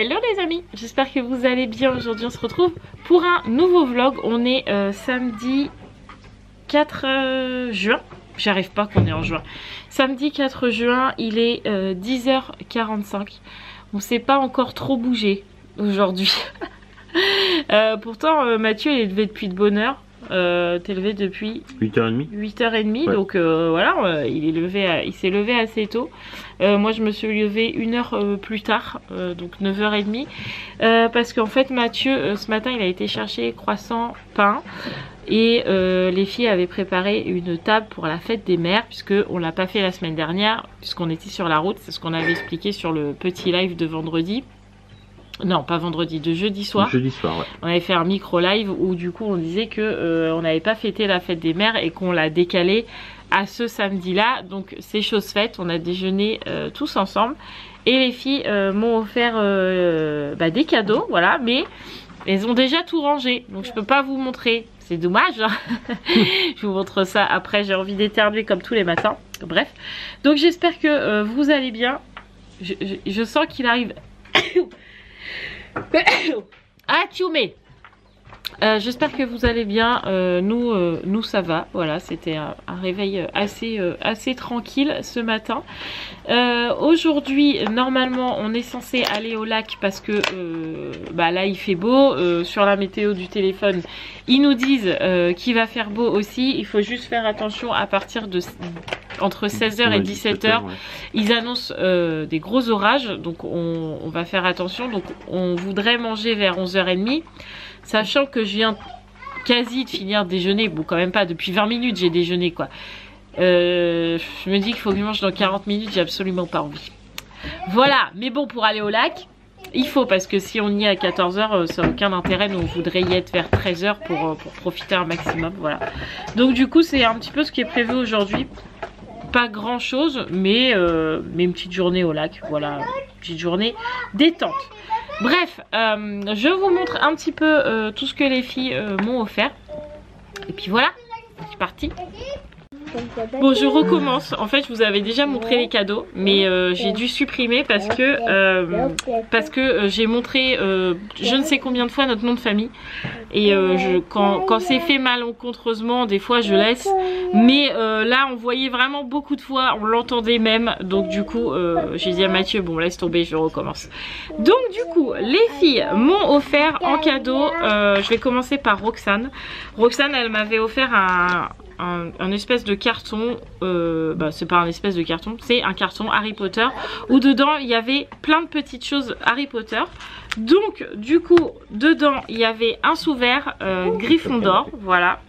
Hello les amis, j'espère que vous allez bien. Aujourd'hui on se retrouve pour un nouveau vlog. On est samedi 4 juin. J'arrive pas qu'on est en juin. Samedi 4 juin, il est 10h45. On s'est pas encore trop bougé aujourd'hui. Pourtant Mathieu il est levé depuis de bonne heure. T'es levé depuis 8h30. 8h30, ouais. Donc voilà, il s'est levé assez tôt. Moi je me suis levée une heure plus tard, donc 9h30, parce qu'en fait Mathieu ce matin il a été chercher croissant, pain, et les filles avaient préparé une table pour la fête des mères, puisque on l'a pas fait la semaine dernière, puisqu'on était sur la route. C'est ce qu'on avait expliqué sur le petit live de vendredi. Non, pas vendredi, de jeudi soir. Jeudi soir, ouais. On avait fait un micro live où du coup on disait que on n'avait pas fêté la fête des mères et qu'on l'a décalé à ce samedi-là. Donc c'est chose faite, on a déjeuné tous ensemble et les filles m'ont offert des cadeaux, voilà, mais elles ont déjà tout rangé, donc je peux pas vous montrer. C'est dommage, hein. Je vous montre ça après, j'ai envie d'éternuer comme tous les matins. Bref, donc j'espère que vous allez bien. Je sens qu'il arrive. Ah Tchoumé. J'espère que vous allez bien. Nous ça va. Voilà, c'était un réveil assez tranquille ce matin. Aujourd'hui normalement on est censé aller au lac parce que là il fait beau. Sur la météo du téléphone ils nous disent qu'il va faire beau aussi. Il faut juste faire attention à partir de entre 16h et 17h, ouais. Ils annoncent des gros orages, donc on va faire attention. Donc on voudrait manger vers 11h30, sachant que je viens quasi de finir de déjeuner. Bon, quand même pas, depuis 20 minutes j'ai déjeuné quoi. Je me dis qu'il faut que je mange dans 40 minutes, j'ai absolument pas envie. Voilà, mais bon, pour aller au lac, il faut, parce que si on y est à 14h, ça n'a aucun intérêt. Nous on voudrait y être vers 13h pour profiter un maximum, voilà. Donc du coup c'est un petit peu ce qui est prévu aujourd'hui. Pas grand chose, mais une petite journée au lac, voilà, une petite journée détente. Bref, je vous montre un petit peu tout ce que les filles m'ont offert. Et puis voilà, c'est parti. Bon, je recommence. En fait, je vous avais déjà montré les cadeaux, mais j'ai dû supprimer parce que j'ai montré je ne sais combien de fois notre nom de famille. Et quand c'est fait malencontreusement, des fois je laisse. Mais là, on voyait vraiment beaucoup de fois, on l'entendait même. Donc du coup, j'ai dit à Mathieu, bon laisse tomber, je recommence. Donc du coup, les filles m'ont offert en cadeau, je vais commencer par Roxane. Roxane, elle m'avait offert un espèce de carton, c'est pas un espèce de carton, c'est un carton Harry Potter où dedans il y avait plein de petites choses Harry Potter. Donc du coup dedans il y avait un sous-verre Gryffondor, voilà.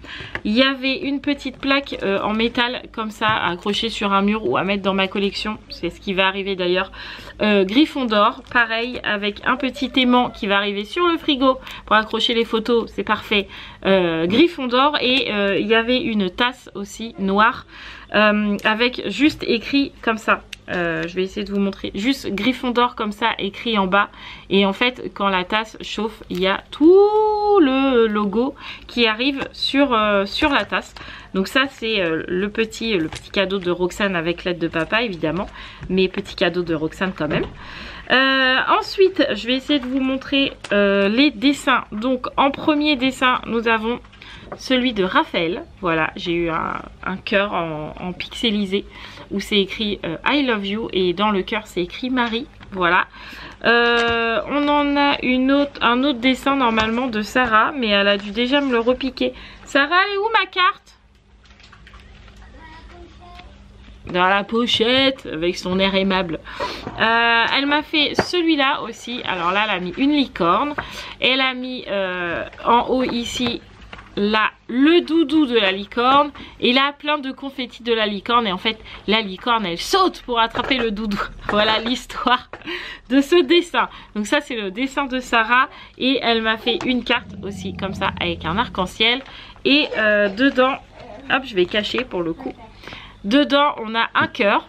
Il y avait une petite plaque en métal comme ça accrochée sur un mur ou à mettre dans ma collection, c'est ce qui va arriver d'ailleurs. Gryffondor, pareil, avec un petit aimant qui va arriver sur le frigo pour accrocher les photos, c'est parfait. Gryffondor, et il y avait une tasse aussi noire avec juste écrit comme ça. Je vais essayer de vous montrer, juste Gryffondor comme ça écrit en bas, et en fait quand la tasse chauffe il y a tout le logo qui arrive sur la tasse. Donc ça c'est le petit cadeau de Roxane avec l'aide de papa évidemment, mais petit cadeau de Roxane quand même. Ensuite je vais essayer de vous montrer les dessins. Donc en premier dessin nous avons celui de Raphaël, voilà, j'ai eu un cœur en pixelisé où c'est écrit I love you, et dans le cœur c'est écrit Marie, voilà. On en a un autre dessin normalement de Sarah, mais elle a dû déjà me le repiquer. Sarah, elle est où ma carte? Dans la pochette avec son air aimable. Elle m'a fait celui-là aussi. Alors là elle a mis une licorne, elle a mis en haut ici là le doudou de la licorne, et là plein de confettis de la licorne, et en fait la licorne elle saute pour attraper le doudou. Voilà l'histoire de ce dessin. Donc ça c'est le dessin de Sarah, et elle m'a fait une carte aussi comme ça avec un arc-en-ciel, et dedans, hop je vais cacher pour le coup, dedans on a un cœur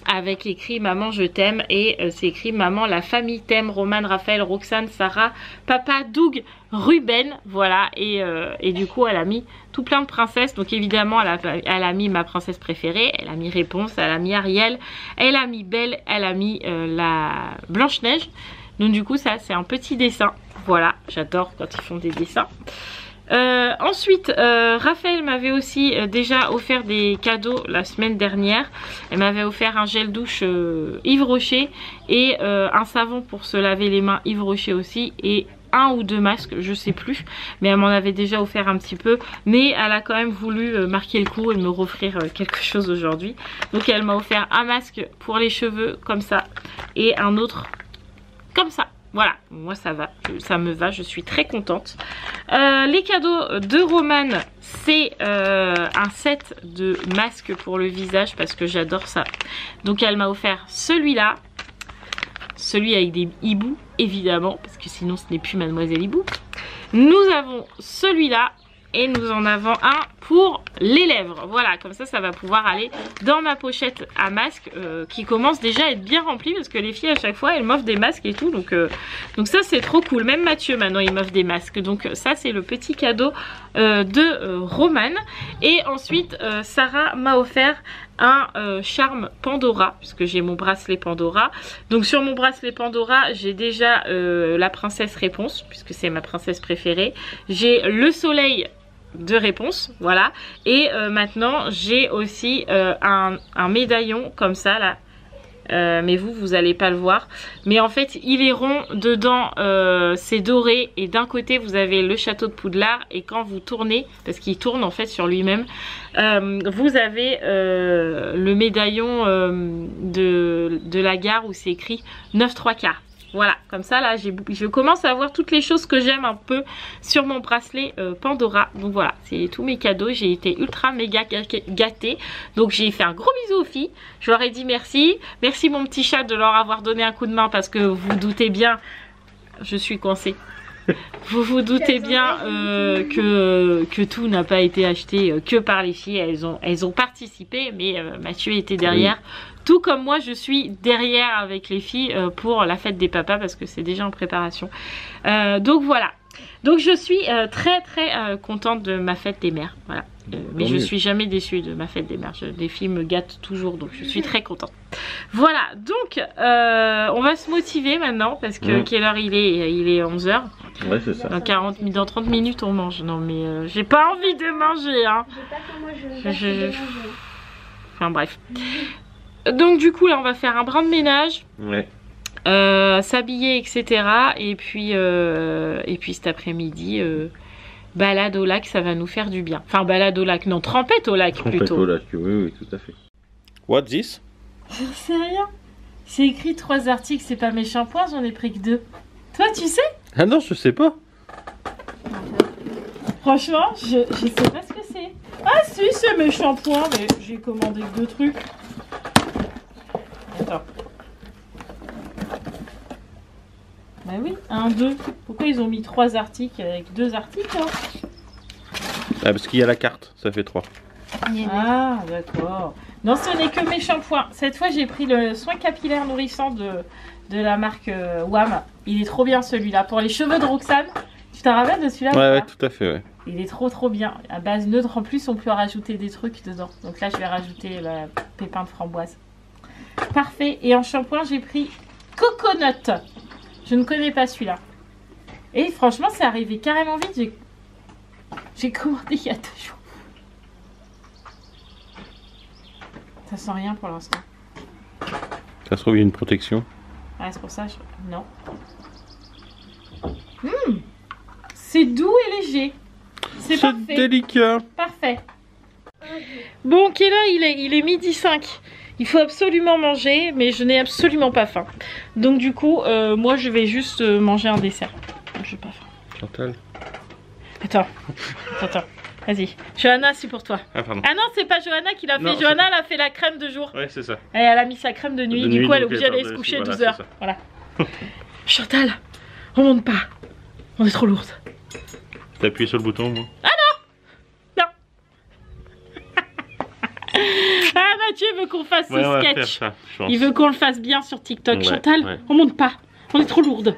avec écrit maman je t'aime, et c'est écrit maman la famille t'aime, Romane, Raphaël, Roxane, Sarah, papa, Doug, Ruben, voilà. Et du coup elle a mis tout plein de princesses. Donc évidemment elle a mis ma princesse préférée, elle a mis Réponse, elle a mis Ariel, elle a mis Belle, elle a mis la Blanche-Neige. Donc du coup ça c'est un petit dessin. Voilà, j'adore quand ils font des dessins. Ensuite, Raphaël m'avait aussi déjà offert des cadeaux la semaine dernière. Elle m'avait offert un gel douche Yves Rocher et un savon pour se laver les mains Yves Rocher aussi, et un ou deux masques, je sais plus, mais elle m'en avait déjà offert un petit peu, mais elle a quand même voulu marquer le coup et me offrir quelque chose aujourd'hui. Donc elle m'a offert un masque pour les cheveux comme ça et un autre comme ça. Voilà, moi ça va, ça me va, je suis très contente. Les cadeaux de Romane, c'est un set de masques pour le visage parce que j'adore ça. Donc elle m'a offert celui-là, celui avec des hiboux évidemment, parce que sinon ce n'est plus Mademoiselle Hibou. Nous avons celui-là et nous en avons un pour les lèvres. Voilà, comme ça, ça va pouvoir aller dans ma pochette à masque qui commence déjà à être bien remplie parce que les filles à chaque fois elles m'offrent des masques et tout. Donc ça c'est trop cool. Même Mathieu maintenant il m'offre des masques. Donc ça c'est le petit cadeau de Romane. Et ensuite Sarah m'a offert un charme Pandora puisque j'ai mon bracelet Pandora. Donc sur mon bracelet Pandora j'ai déjà la princesse Réponse puisque c'est ma princesse préférée. J'ai le soleil de Réponse, voilà, et maintenant j'ai aussi un médaillon comme ça là, mais vous allez pas le voir, mais en fait il est rond, dedans c'est doré et d'un côté vous avez le château de Poudlard et quand vous tournez, parce qu'il tourne en fait sur lui-même, vous avez le médaillon de la gare où c'est écrit 9 3/4. Voilà, comme ça là je commence à voir toutes les choses que j'aime un peu sur mon bracelet Pandora. Donc voilà, c'est tous mes cadeaux, j'ai été ultra méga gâtée. Donc j'ai fait un gros bisou aux filles, je leur ai dit merci. Merci mon petit chat de leur avoir donné un coup de main parce que vous doutez bien, je suis coincée. Vous vous doutez bien que tout n'a pas été acheté que par les filles. Elles ont participé, mais Mathieu était derrière. Oui. Tout comme moi, je suis derrière avec les filles pour la fête des papas parce que c'est déjà en préparation. Donc voilà. Donc je suis très contente de ma fête des mères. Voilà. Mais je suis jamais déçue de ma fête des mères. Les filles me gâtent toujours, donc je suis très contente. Voilà, donc on va se motiver maintenant parce que quelle heure il est 11 h. Ouais, c'est ça. Dans 30 minutes on mange. Non mais j'ai pas envie de manger hein. Enfin bref. Donc du coup là on va faire un brin de ménage. Ouais. S'habiller etc. Et puis cet après-midi balade au lac, ça va nous faire du bien. Enfin balade au lac, non, trempette au lac plutôt. Trempette au lac, oui tout à fait. What's this? J'en sais rien. C'est écrit 3 articles, c'est pas mes shampoings, j'en ai pris que 2. Toi tu sais? Ah non, je sais pas. Franchement, je sais pas ce que c'est. Ah si, c'est mes shampoings, mais j'ai commandé que 2 trucs. Attends. Bah oui, 1, 2. Pourquoi ils ont mis 3 articles avec 2 articles hein? Ah parce qu'il y a la carte, ça fait 3. Ah d'accord. Non, ce n'est que mes shampoings. Cette fois j'ai pris le soin capillaire nourrissant de la marque WAM. Il est trop bien celui-là. Pour les cheveux de Roxane. Tu t'en rappelles de celui-là? Ouais, tout à fait, ouais. Il est trop bien. À base neutre en plus, on peut rajouter des trucs dedans. Donc là je vais rajouter le pépin de framboise. Parfait. Et en shampoing j'ai pris Coconut. Je ne connais pas celui-là. Et franchement c'est arrivé carrément vite. J'ai commandé il y a 2 jours. Ça sent rien pour l'instant. Ça se trouve il y a une protection. Ah c'est pour ça non. C'est doux et léger. C'est parfait. C'est délicat. Parfait. Bon, quelle heure il est? Il est 12h05. Il faut absolument manger, mais je n'ai absolument pas faim. Donc du coup, moi je vais juste manger un dessert. Je n'ai pas faim. Chantal. Attends. Vas-y. Johanna, c'est pour toi. Ah pardon. Ah non, c'est pas Johanna qui l'a fait. Non, Johanna, elle a fait la crème de jour. Ouais, c'est ça. Et elle a mis sa crème de nuit. Du coup, elle est obligée d'aller se coucher 12 h. Voilà. Chantal, on monte pas. On est trop lourde. T'as appuyé sur le bouton, moi? Ah non. Ah Mathieu veut qu'on fasse ce sketch. Ça, il veut qu'on le fasse bien sur TikTok. Chantal, on monte pas. On est trop lourde.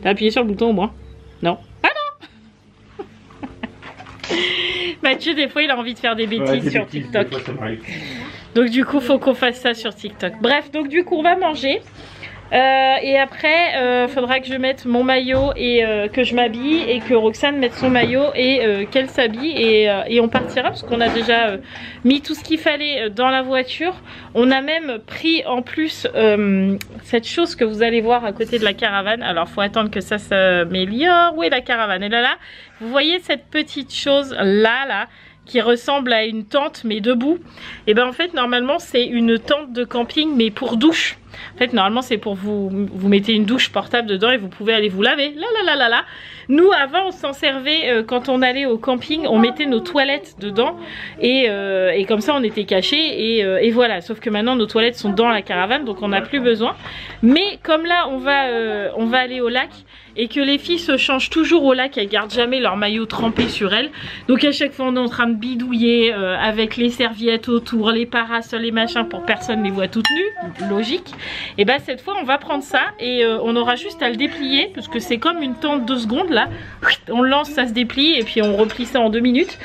T'as appuyé sur le bouton au moins? Non. Ah non. Mathieu des fois il a envie de faire des bêtises sur TikTok. Donc du coup faut qu'on fasse ça sur TikTok. Bref, donc du coup on va manger. Et après, faudra que je mette mon maillot et que je m'habille et que Roxane mette son maillot et qu'elle s'habille et on partira parce qu'on a déjà mis tout ce qu'il fallait dans la voiture. On a même pris en plus cette chose que vous allez voir à côté de la caravane. Alors faut attendre que ça s'améliore. Où est la caravane? Elle est là. Vous voyez cette petite chose là qui ressemble à une tente mais debout. Et ben en fait normalement c'est une tente de camping mais pour douche. En fait normalement c'est pour vous mettez une douche portable dedans et vous pouvez aller vous laver. Là. Nous avant on s'en servait quand on allait au camping, on mettait nos toilettes dedans et comme ça on était cachés et voilà. Sauf que maintenant nos toilettes sont dans la caravane donc on n'a plus besoin. Mais comme là on va aller au lac et que les filles se changent toujours au lac, elles gardent jamais leur maillot trempé sur elles. Donc à chaque fois on est en train de bidouiller avec les serviettes autour, les parasols, les machins pour personne les voit toutes nues, logique. Et bah cette fois on va prendre ça et on aura juste à le déplier parce que c'est comme une tente 2 secondes là. On le lance, ça se déplie et puis on replie ça en 2 minutes.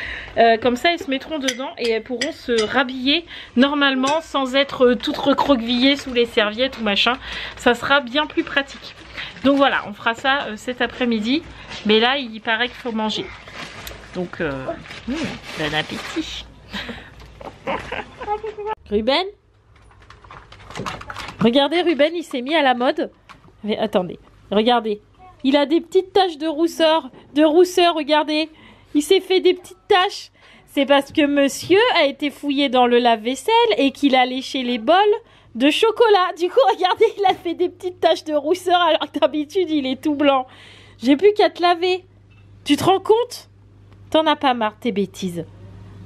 Comme ça elles se mettront dedans et elles pourront se rhabiller normalement sans être toutes recroquevillées sous les serviettes ou machin. Ça sera bien plus pratique. Donc voilà, on fera ça cet après-midi. Mais là, il paraît qu'il faut manger. Donc, bon appétit. Ruben? Regardez, Ruben, il s'est mis à la mode. Mais attendez, regardez. Il a des petites taches de rousseur. Regardez. Il s'est fait des petites taches. C'est parce que monsieur a été fouillé dans le lave-vaisselle et qu'il a léché les bols de chocolat. Du coup, regardez, il a fait des petites taches de rousseur alors que d'habitude, il est tout blanc. J'ai plus qu'à te laver. Tu te rends compte? T'en as pas marre, tes bêtises.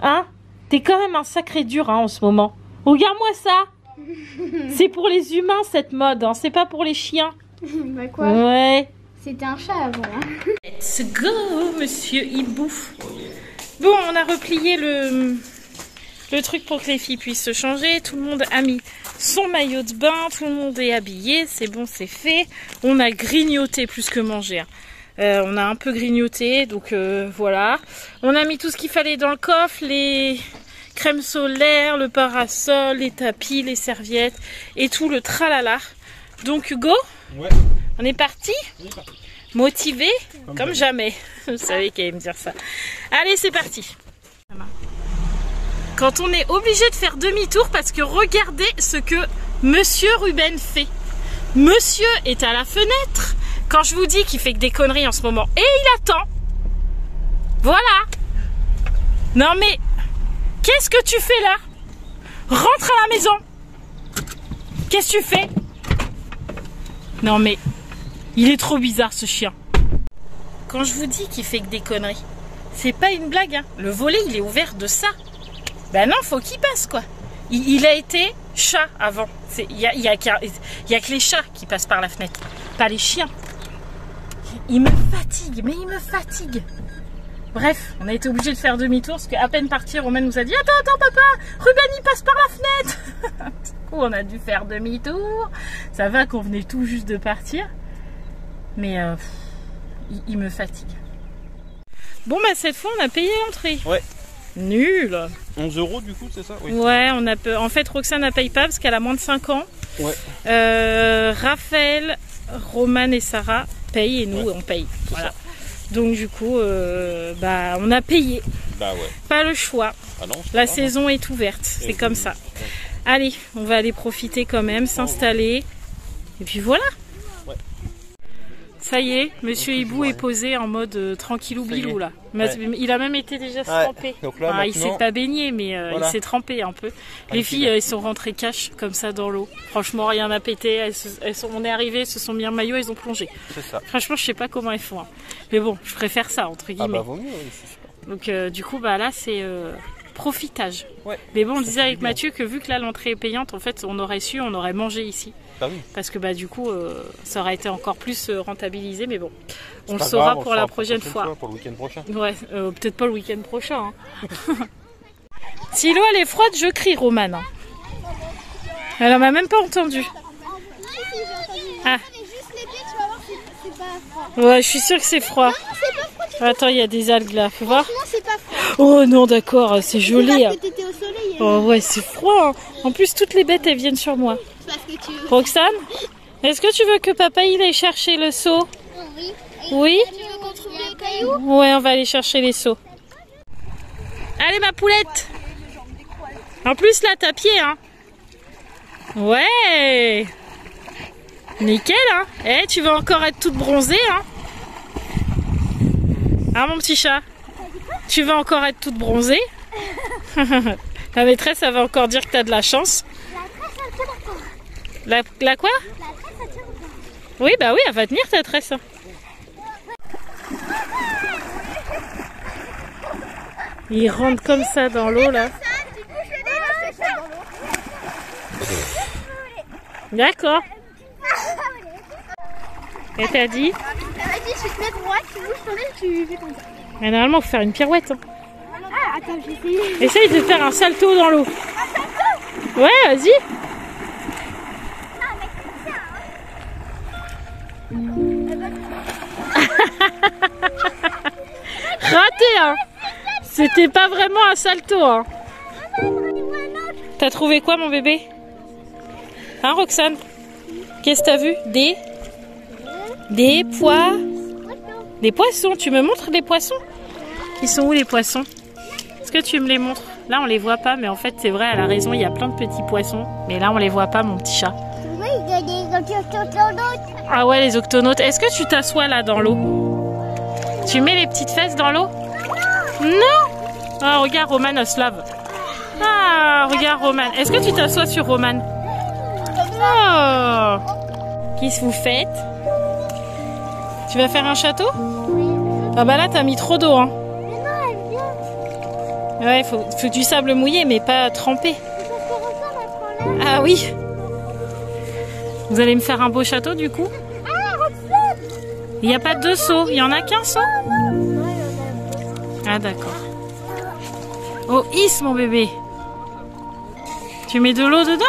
Hein? T'es quand même un sacré dur en ce moment. Regarde-moi ça. C'est pour les humains, cette mode. Hein. C'est pas pour les chiens. Bah quoi? Ouais. C'était un chat avant. Hein. Let's go, monsieur Hibou. Bon, on a replié le truc pour que les filles puissent se changer. Tout le monde a mis son maillot de bain. Tout le monde est habillé. C'est bon, c'est fait. On a grignoté plus que mangé. Hein. On a un peu grignoté. Donc voilà. On a mis tout ce qu'il fallait dans le coffre. Les crèmes solaires, le parasol, les tapis, les serviettes et tout le tralala. Donc Hugo, ouais. On est parti, motivé comme jamais. Vous savez qu'elle aime dire ça. Allez, c'est parti. Quand on est obligé de faire demi-tour parce que regardez ce que monsieur Ruben fait. Monsieur est à la fenêtre quand je vous dis qu'il fait que des conneries en ce moment. Et il attend. Voilà. Non mais, qu'est-ce que tu fais là? Rentre à la maison. Qu'est-ce que tu fais? Non mais, il est trop bizarre ce chien. Quand je vous dis qu'il fait que des conneries, c'est pas une blague. Hein. Le volet il est ouvert de ça. Ben non, faut qu'il passe quoi. Il a été chat avant. Il y a que les chats qui passent par la fenêtre, pas les chiens. Il me fatigue, mais il me fatigue. Bref, on a été obligé de faire demi-tour parce qu'à peine partir, Romain nous a dit attends papa, Ruben il passe par la fenêtre. Du coup on a dû faire demi-tour. Ça va qu'on venait tout juste de partir. Mais il me fatigue. Bon bah cette fois on a payé l'entrée. Ouais. Nul. 11 € du coup c'est ça? Oui. Ouais, on a en fait Roxane ne paye pas parce qu'elle a moins de 5 ans. Ouais. Raphaël, Roman et Sarah payent et nous on paye. Voilà. Donc du coup, bah, on a payé. Bah ouais. Pas le choix. Ah non, la saison est ouverte, c'est comme ça. Ouais. Allez, on va aller profiter quand même, s'installer. Et puis voilà. Ouais. Ça y est, monsieur Hibou est posé en mode tranquillou bilou là. Ouais. Il a même été déjà trempé. Donc là, il s'est pas baigné, mais il s'est trempé un peu. Les filles, elles sont rentrées cash comme ça dans l'eau. Franchement, rien n'a pété. On est arrivés, se sont mis un maillot, elles ont plongé. C'est ça. Franchement, je sais pas comment elles font. Hein. Mais bon, je préfère ça entre guillemets. Ah bah vaut mieux, oui, c'est super. Donc du coup, bah là, c'est profitage. Ouais. Mais bon, on disait avec Mathieu que vu que là l'entrée est payante, en fait, on aurait mangé ici. Ah oui. Parce que bah du coup, ça aurait été encore plus rentabilisé, mais bon. On le saura pour la prochaine fois. Pour le week-end prochain. Ouais, peut-être pas le week-end prochain. Hein. Si l'eau elle est froide, je crie, Romane. Hein. Elle en m'a même pas entendu. Ah. Ouais, je suis sûre que c'est froid. Attends, il y a des algues là, faut voir. Oh non, d'accord, c'est joli. Hein. Oh ouais, c'est froid. Hein. En plus, toutes les bêtes elles viennent sur moi. Roxane, Est-ce que tu veux que papa il aille chercher le seau? Oui. Oui? Tu veux qu'on trouve les cailloux? Ouais, on va aller chercher les seaux. Allez ma poulette! En plus là t'as pied hein. Ouais! Nickel hein. Eh, tu vas encore être toute bronzée hein. Hein mon petit chat? Tu vas encore être toute bronzée? La maîtresse elle va encore dire que t'as de la chance. La quoi? Oui bah oui, elle va tenir ta tresse. Il rentre comme ça dans l'eau là. D'accord. Et t'as dit? Elle m'a dit je vais te mettre droite, tu bouges ton nez, tu fais comme ça. Mais normalement faut faire une pirouette. Hein. Ah attends, j'ai essayé. Essaye de faire un salto dans l'eau. Ouais, vas-y. Raté hein. C'était pas vraiment un salto hein. T'as trouvé quoi mon bébé? Hein Roxane? Qu'est-ce que t'as vu? Des poissons. Tu me montres les poissons? Ils sont où les poissons? Est-ce que tu me les montres? Là on les voit pas mais en fait c'est vrai, elle a raison, il y a plein de petits poissons. Mais là on les voit pas mon petit chat. Oui, il y a des octonautes. Ah ouais les octonautes. Est-ce que tu t'assois là dans l'eau? Tu mets les petites fesses dans l'eau? Non. Ah regarde Roman elle se lave. Ah regarde Roman. Est-ce que tu t'assois sur Roman? Oh. Qu'est-ce que vous faites? Tu vas faire un château? Ah bah là t'as mis trop d'eau hein. Mais non, elle vient. Ouais, faut du sable mouillé mais pas trempé. Ah oui. Vous allez me faire un beau château du coup? Il n'y a pas deux seaux, il y en a qu'un seau? Ah d'accord. Oh Is mon bébé. Tu mets de l'eau dedans?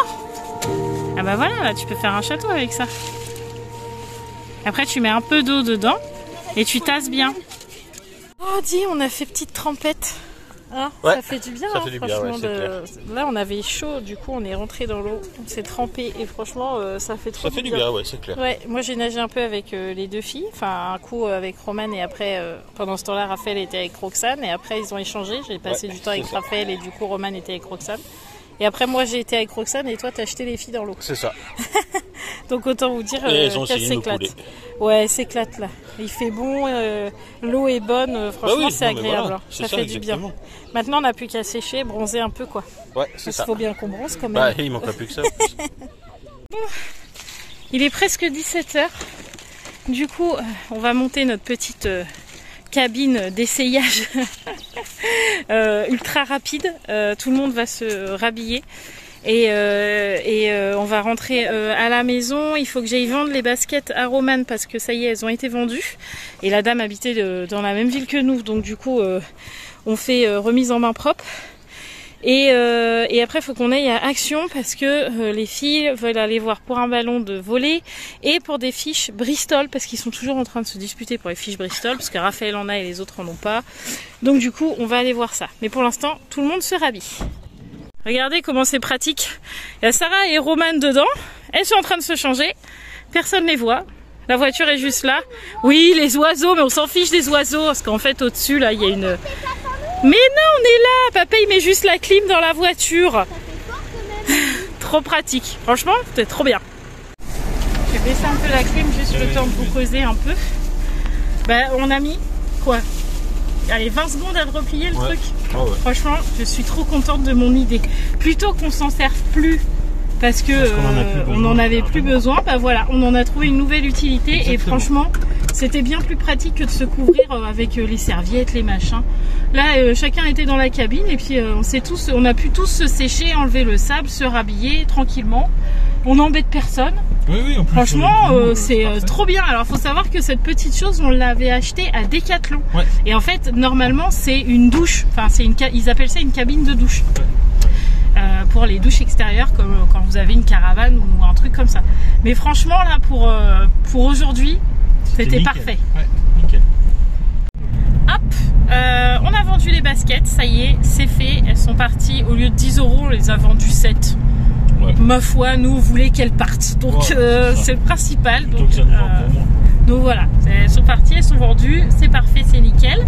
Ah bah voilà, là tu peux faire un château avec ça. Après tu mets un peu d'eau dedans et tu tasses bien. Oh dis, on a fait petite trempette. Hein, ouais, ça fait du bien, ça hein, fait du bien, franchement. ouais, là on avait chaud, du coup on est rentré dans l'eau, on s'est trempé et franchement ça fait trop ça fait du bien, ouais, c'est clair. Ouais, moi j'ai nagé un peu avec les deux filles, enfin un coup avec Roman et après pendant ce temps-là Raphaël était avec Roxane et après ils ont échangé, j'ai passé du temps avec Raphaël et du coup Roman était avec Roxane. Et après moi j'ai été avec Roxane et toi t'as acheté les filles dans l'eau. C'est ça. Donc autant vous dire qu'elle s'éclate. Ouais, elle s'éclate là. Il fait bon, l'eau est bonne, franchement c'est agréable. Voilà, ça fait exactement. Du bien. Maintenant on n'a plus qu'à sécher, bronzer un peu quoi. Ouais, c'est ça. Il faut bien qu'on bronze quand même. Bah il manque plus que ça. Bon, il est presque 17h. Du coup on va monter notre petite cabine d'essayage ultra rapide. Tout le monde va se rhabiller et on va rentrer à la maison. Il faut que j'aille vendre les baskets à Roman parce que ça y est, elles ont été vendues et la dame habitait dans la même ville que nous, donc du coup on fait remise en main propre. Et après il faut qu'on aille à Action parce que les filles veulent aller voir pour un ballon de volley et pour des fiches Bristol parce qu'ils sont toujours en train de se disputer pour les fiches Bristol parce que Raphaël en a et les autres en ont pas. Donc du coup on va aller voir ça. Mais pour l'instant tout le monde se rhabille. Regardez comment c'est pratique. Il y a Sarah et Roman dedans. Elles sont en train de se changer. Personne ne les voit. La voiture est juste là. Oui, les oiseaux, mais on s'en fiche des oiseaux parce qu'en fait au-dessus là il y a une... Mais non, on est là. Papa il met juste la clim dans la voiture. Trop pratique. Franchement, c'est trop bien. Je vais baisser un peu la clim, juste le temps de vous causer un peu. Bah, on a mis quoi? Allez, 20 secondes à replier le truc. Oh ouais. Franchement, je suis trop contente de mon idée. Plutôt qu'on s'en serve plus parce que on n'en avait plus besoin, bah voilà, on en a trouvé une nouvelle utilité. Exactement. Et franchement, c'était bien plus pratique que de se couvrir avec les serviettes, les machins. Là, chacun était dans la cabine et puis on a pu tous se sécher, enlever le sable, se rhabiller tranquillement. On n'embête personne. Oui, oui, en plus, franchement, c'est trop bien. Alors, il faut savoir que cette petite chose, on l'avait achetée à Decathlon. Ouais. Et en fait, normalement, c'est une douche. Enfin, ils appellent ça une cabine de douche. Ouais. Pour les douches extérieures, comme quand vous avez une caravane ou un truc comme ça. Mais franchement, là, pour aujourd'hui, c'était parfait. Ouais, nickel. Hop, on a vendu les baskets, ça y est, c'est fait. Elles sont parties, au lieu de 10 €, on les a vendues 7. Ouais. Ma foi, nous on voulait qu'elles partent. Donc c'est le principal. Plutôt que ça nous vend pour moi. Donc voilà, elles sont parties, elles sont vendues, c'est parfait, c'est nickel.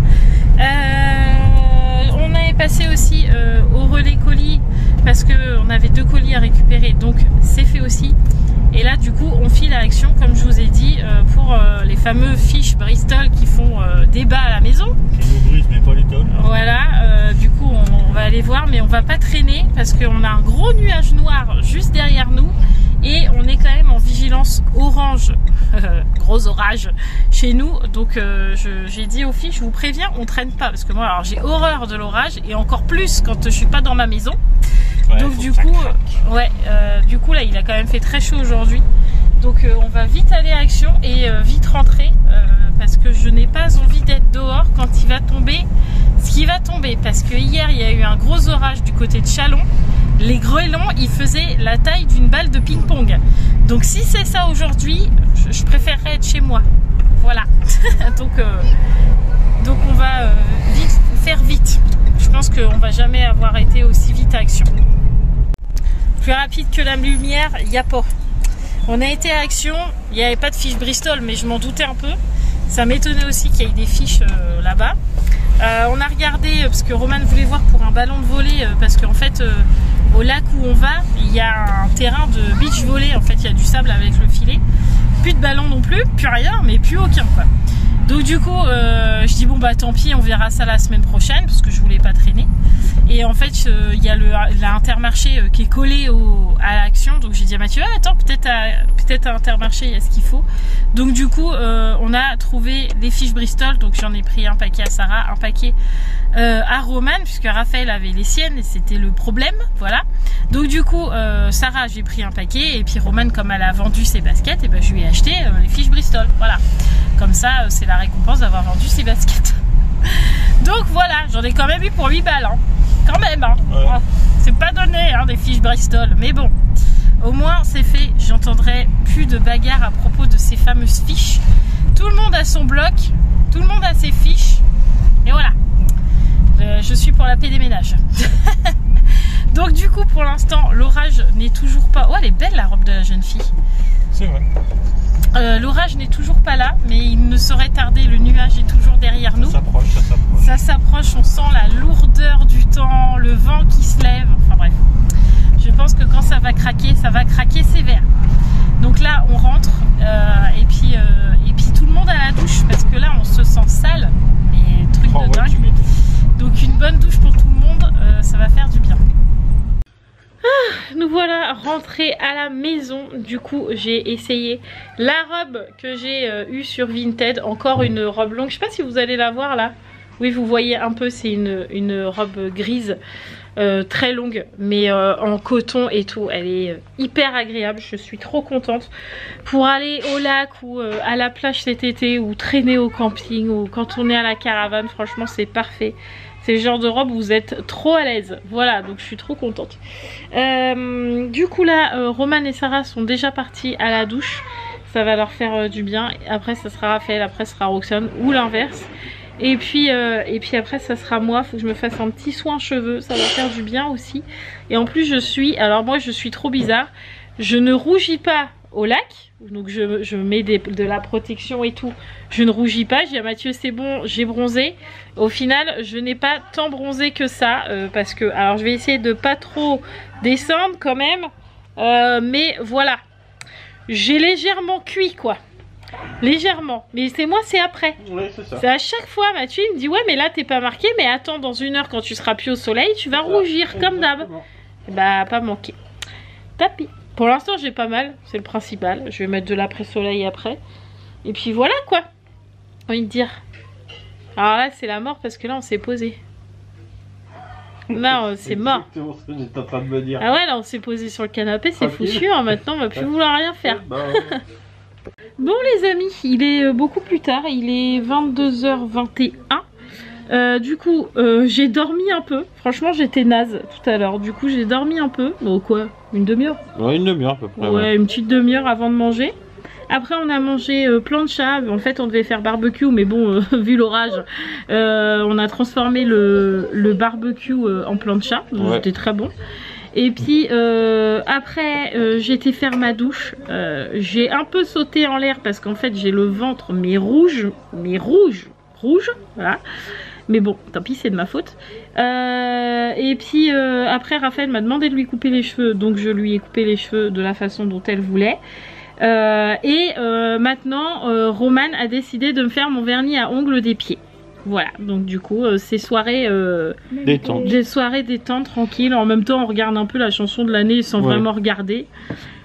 On avait passé aussi au relais colis parce qu'on avait 2 colis à récupérer, donc c'est fait aussi. Et là du coup on file à Action, comme je vous ai dit, pour les fameux fiches Bristol qui font débat à la maison. Qui nous brisent mais pas les tonnes. Voilà, du coup on va aller voir, mais on va pas traîner parce qu'on a un gros nuage noir juste derrière nous. Et on est quand même en vigilance orange, gros orage chez nous. Donc j'ai dit aux filles, je vous préviens, on traîne pas. Parce que moi alors j'ai horreur de l'orage, et encore plus quand je suis pas dans ma maison. Ouais, donc du coup, du coup là il a quand même fait très chaud aujourd'hui. Donc on va vite aller à Action et vite rentrer. Parce que je n'ai pas envie d'être dehors quand il va tomber ce qui va tomber. Parce que hier il y a eu un gros orage du côté de Chalon. Les grêlons, ils faisaient la taille d'une balle de ping-pong. Donc si c'est ça aujourd'hui, je préférerais être chez moi. Voilà. donc on va faire vite. Je pense qu'on va jamais avoir été aussi vite à Action. Plus rapide que la lumière, il n'y a pas. On a été à Action, il n'y avait pas de fiche Bristol, mais je m'en doutais un peu. Ça m'étonnait aussi qu'il y ait des fiches là-bas. On a regardé, parce que Roman voulait voir pour un ballon de volley, parce qu'en fait, au lac où on va, il y a un terrain de beach volley, en fait, il y a du sable avec le filet. Plus de ballon non plus, plus rien, mais plus aucun, quoi. Donc du coup, je dis bon bah tant pis, on verra ça la semaine prochaine, parce que je voulais pas traîner. Et en fait, il y a l'Intermarché qui est collé à l'Action, donc j'ai dit à Mathieu, ah, attends, peut-être à Intermarché, il y a ce qu'il faut. Donc du coup, on a trouvé les fiches Bristol, donc j'en ai pris un paquet à Sarah, un paquet à Roman, puisque Raphaël avait les siennes et c'était le problème, voilà. Donc du coup, Sarah, j'ai pris un paquet, et puis Roman, comme elle a vendu ses baskets, et ben je lui ai acheté les fiches Bristol, voilà. Comme ça, c'est la récompense d'avoir vendu ses baskets. Donc voilà, j'en ai quand même eu pour 8 balles, hein. Quand même, hein. Ouais. C'est pas donné, hein, des fiches Bristol, mais bon, au moins c'est fait. J'entendrai plus de bagarres à propos de ces fameuses fiches. Tout le monde a son bloc, tout le monde a ses fiches, et voilà. Je suis pour la paix des ménages. Donc du coup, pour l'instant, l'orage n'est toujours pas... Oh, elle est belle la robe de la jeune fille. C'est vrai. L'orage n'est toujours pas là, mais il ne saurait tarder, le nuage est toujours derrière nous. Ça s'approche, ça s'approche. Ça s'approche, on sent la lourdeur du temps, le vent qui se lève, enfin bref. Je pense que quand ça va craquer sévère. Donc là, on rentre, et puis tout le monde à la douche, parce que là, on se sent sale, mais truc de dingue. Donc une bonne douche pour tout le monde, ça va faire du bien. Nous voilà rentrés à la maison. Du coup j'ai essayé la robe que j'ai eue sur Vinted. Encore une robe longue, je sais pas si vous allez la voir là. Oui, vous voyez un peu, c'est une robe grise très longue, mais en coton et tout. Elle est hyper agréable, je suis trop contente. Pour aller au lac ou à la plage cet été, ou traîner au camping, ou quand on est à la caravane, franchement c'est parfait. C'est le genre de robe où vous êtes trop à l'aise. Voilà, donc je suis trop contente. Du coup là, Roman et Sarah sont déjà partis à la douche. Ça va leur faire du bien. Après ça sera Raphaël, après ça sera Roxane, ou l'inverse. Et puis après ça sera moi. Faut que je me fasse un petit soin cheveux. Ça va faire du bien aussi. Et en plus alors moi je suis trop bizarre. Je ne rougis pas au lac. Donc je mets de la protection et tout. Je ne rougis pas. Je dis à Mathieu c'est bon, j'ai bronzé. Au final je n'ai pas tant bronzé que ça. Parce que, alors je vais essayer de pas trop descendre quand même. Mais voilà. J'ai légèrement cuit quoi. Légèrement. Mais c'est moi, c'est après. Oui, c'est ça. C'est à chaque fois Mathieu il me dit ouais mais là t'es pas marqué. Mais attends, dans 1 heure quand tu seras plus au soleil, tu vas rougir comme d'hab. Bah pas manqué. Tapis. Pour l'instant j'ai pas mal, c'est le principal. Je vais mettre de l'après-soleil après. Et puis voilà quoi. J'ai envie de dire. Alors là c'est la mort parce que là on s'est posé. Là c'est mort. C'est ce que j'étais en train de me dire. Ah ouais là on s'est posé sur le canapé, c'est foutu. Hein. Maintenant on va plus vouloir rien faire. Bon les amis, il est beaucoup plus tard. Il est 22h21. Du coup j'ai dormi un peu. Franchement j'étais naze tout à l'heure. Du coup j'ai dormi un peu. Bon quoi, une demi-heure? Ouais, une demi-heure à peu près. Ouais, une petite demi-heure avant de manger. Après on a mangé plancha. En fait on devait faire barbecue, mais bon vu l'orage on a transformé le barbecue en plancha. C'était très bon. Et puis après j'ai été faire ma douche. J'ai un peu sauté en l'air parce qu'en fait j'ai le ventre mais rouge, voilà. Mais bon, tant pis, c'est de ma faute. Et puis après, Raphaël m'a demandé de lui couper les cheveux. Donc je lui ai coupé les cheveux de la façon dont elle voulait. Maintenant, Romane a décidé de me faire mon vernis à ongles des pieds. Voilà, donc du coup, c'est soirée détente. Des soirées détente, tranquille. En même temps, on regarde un peu la chanson de l'année sans vraiment regarder.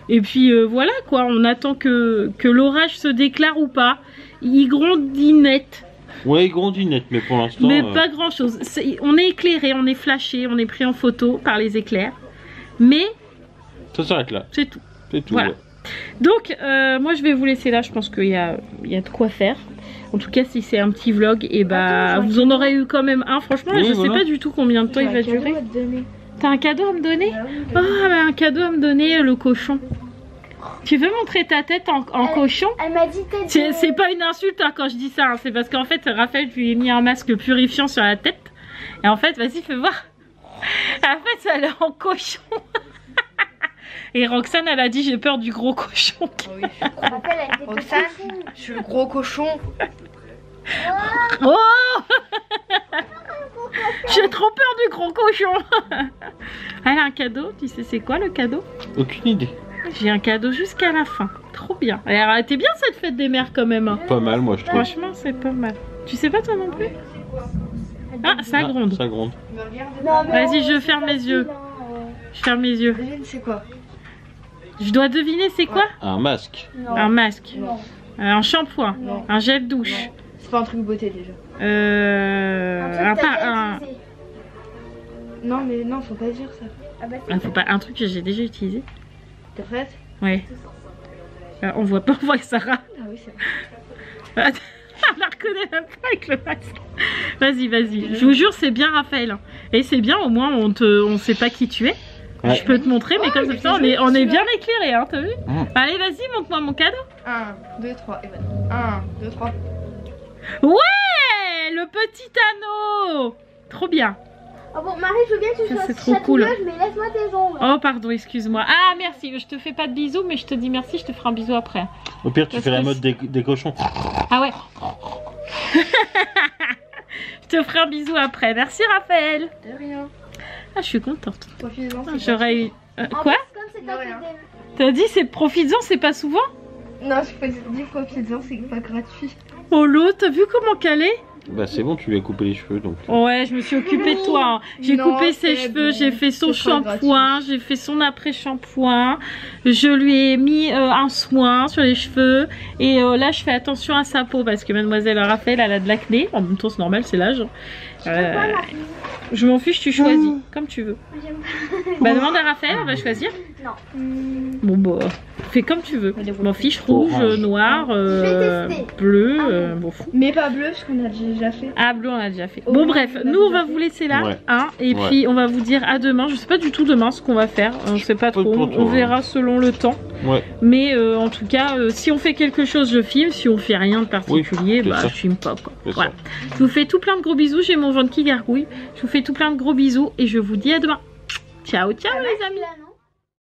Et puis voilà quoi, on attend que l'orage se déclare ou pas. Il grondit net. Ouais, grondinette, mais pour l'instant... Mais pas grand chose. On est éclairé, on est flashé, on est pris en photo par les éclairs. Mais... ça s'arrête là. C'est tout. C'est tout, voilà. Ouais. Donc, moi je vais vous laisser là, je pense qu'il y a de quoi faire. En tout cas, si c'est un petit vlog, et bah vous en aurez eu quand même un. Franchement, je sais pas du tout combien de temps il va durer. T'as un cadeau à me donner? Ah, bah, un cadeau à me donner, le cochon. Tu veux montrer ta tête en cochon? Elle m'a dit tête. C'est pas une insulte hein, quand je dis ça, hein. C'est parce qu'en fait Raphaël lui a mis un masque purifiant sur la tête. Et en fait, vas-y fais voir. En fait elle est en cochon. Et Roxane elle a dit j'ai peur du gros cochon. Oui, Roxane, je suis le gros cochon. Oh j'ai trop peur du gros cochon. Elle a un cadeau, tu sais c'est quoi le cadeau? Aucune idée. J'ai un cadeau jusqu'à la fin. Trop bien. Elle a été bien cette fête des mères quand même. Hein. Pas mal moi je trouve. Franchement c'est pas mal. Tu sais pas toi non plus? Ah ça gronde. Ça gronde. Vas-y je ferme mes yeux. Je ferme mes yeux. C'est quoi? Je dois deviner c'est quoi? Un masque. Non. Un masque. Non. Un shampoing. Non. Un gel douche. C'est pas un truc beauté déjà. Non mais non, faut pas dire ça. Ah bah, Faut pas un truc que j'ai déjà utilisé. T'es prête? Ouais. On voit pas, on voit Sarah. Ah oui c'est vrai. Elle la reconnaît même pas avec le masque. Vas-y, vas-y. Je vous jure, c'est bien Raphaël. Et c'est bien, au moins, on sait pas qui tu es. Ouais. Je peux te montrer, mais comme ça, on est bien éclairé, hein, t'as vu? Allez, vas-y, montre-moi mon cadeau. 1, 2, 3, et voilà. 1, 2, 3. Ouais, le petit anneau. Trop bien. Oh bon, Marie, je veux bien que tu sois c'est trop cool. Mais laisse-moi tes ongles. Oh, pardon, excuse-moi. Ah, merci. Je te fais pas de bisous, mais je te dis merci. Je te ferai un bisou après. Au pire, tu fais la mode des cochons. Ah ouais. Je te ferai un bisou après. Merci, Raphaël. De rien. Ah, je suis contente. Profites-en. J'aurais eu. Quoi? T'as dit c'est profites-en, c'est pas souvent? Non, je dis profites-en, c'est pas gratuit. Oh l'autre, t'as vu comment qu'elle est? Bah c'est bon, tu lui as coupé les cheveux donc. Ouais, je me suis occupée de toi. Hein. J'ai coupé ses cheveux, j'ai fait son shampoing, j'ai fait son après-shampoing. Je lui ai mis un soin sur les cheveux. Et là, je fais attention à sa peau parce que mademoiselle Raphaël, elle a de l'acné. En même temps, c'est normal, c'est l'âge. Je m'en fiche, tu choisis, comme tu veux. Bah demande à Raphaël, elle va choisir. Non. Bon bah, fais comme tu veux. Je m'en fiche, rouge, noir, bleu, bon fou. Mais pas bleu, ce qu'on a déjà fait. Ah bleu, on a déjà fait. Bon bref, nous on va vous laisser là, hein, et puis on va vous dire à demain. Je sais pas du tout demain ce qu'on va faire, on sait pas trop, on verra selon le temps. Ouais. Mais en tout cas, si on fait quelque chose, je filme. Si on fait rien de particulier, bah je filme pas quoi. Voilà. Je vous fais tout plein de gros bisous. J'ai mon ventre qui gargouille. Je vous fais tout plein de gros bisous et je vous dis à demain. Ciao, ciao les amis.